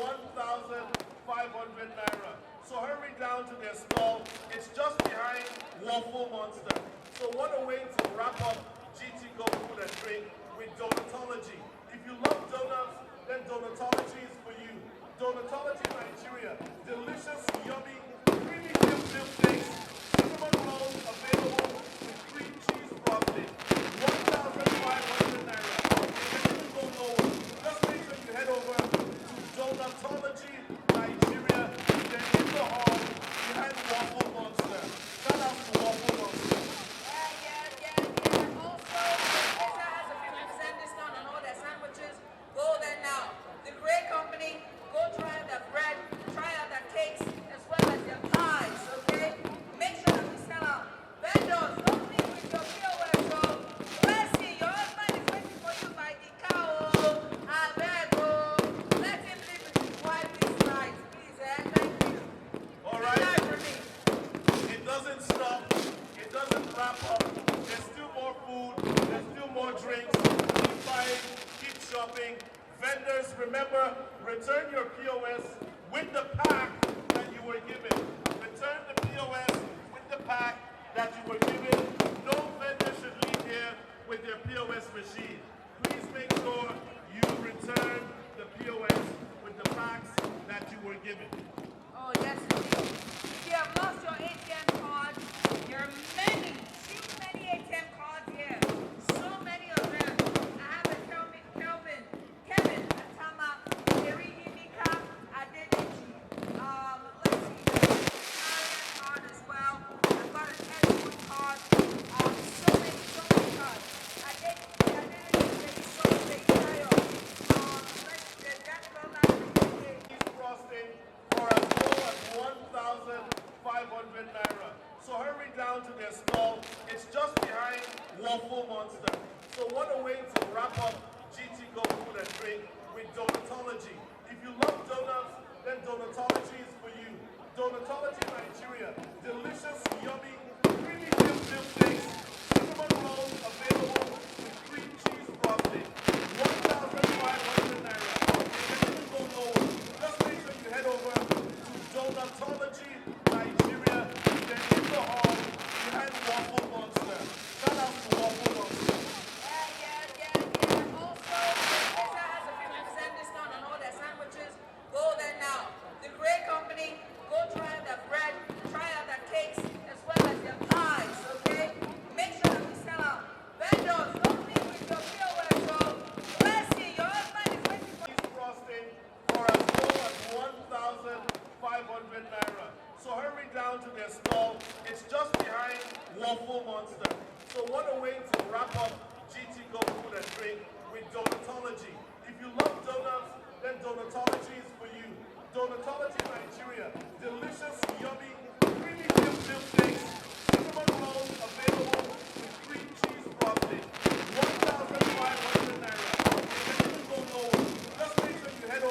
1,500 naira. So hurry down to their stall. It's just behind Waffle Monster. So what a way to wrap up GT Go Food and Drink with Donutology. If you love donuts, then Donutology is for you. Donutology Nigeria. Delicious, yummy, creamy milkshakes, cinnamon rolls available with cream cheese frosting. 1,500 naira. You can go lower. Just make sure you head over to Donutology Nigeria. They're in the hall behind Waffle Monster. Shout out to Waffle Monster. Also, Pizza has a 50% discount on all their sandwiches. Go there now. The Great Company, go try out their bread, try out their cakes, as well as their pies, okay? Make sure that we sell out. Vendors, don't leave with your POS, so Blessing, your husband is waiting for you by the cow. I beg, let him leave with his wife this night, please, thank you. All Good right. night for me. It doesn't stop. It doesn't wrap up. There's still more food. There's still more drinks. Keep buying. Keep shopping. Vendors, remember, return your POS with the pack that you were given. Return the POS with the pack that you were given. No vendor should leave here with their POS machine. Please make sure you return the POS with the packs that you were given. Oh, yes, indeed. If you have lost your ATM card, there are many, too many ATM cards here. So many of them. I have a Kevin, Atama, Eri Himika, Adedeji. Let's see, there's a Marian card as well. I've got an Edward card. So many cards. Adedeji, so many Tayo. Let's see, there's that Cheese frosting for as low as 1,500 naira. So hurry down to their stall. It's just behind Waffle Monster. So what a way to wrap up GT Go Food and Drink with Donutology. If you love donuts, then Donutology is for you. Donutology Nigeria. Delicious, yummy, creamy milkshakes, cinnamon rolls available with cream cheese frosting. 1,500 naira. You can go lower. Just make sure you head over to Donutology Nigeria. They're in the hall behind Waffle Monster. Shout out to Waffle Monster. Also, Pizza has a 50% discount on all their sandwiches. Go there now. The Great Company, go try out their bread, try out their cakes, as well as their pies, okay? Make sure that we sell out. Vendors, don't leave with your POS, so Blessing, your husband is waiting for you. Cheese frosting for as low as 1,500 naira. So hurry down to their stall. It's just behind Waffle Monster. So what a way to wrap up GT Go Food and Drink with Donutology. If you love donuts, then Donutology is for you. Donutology Nigeria.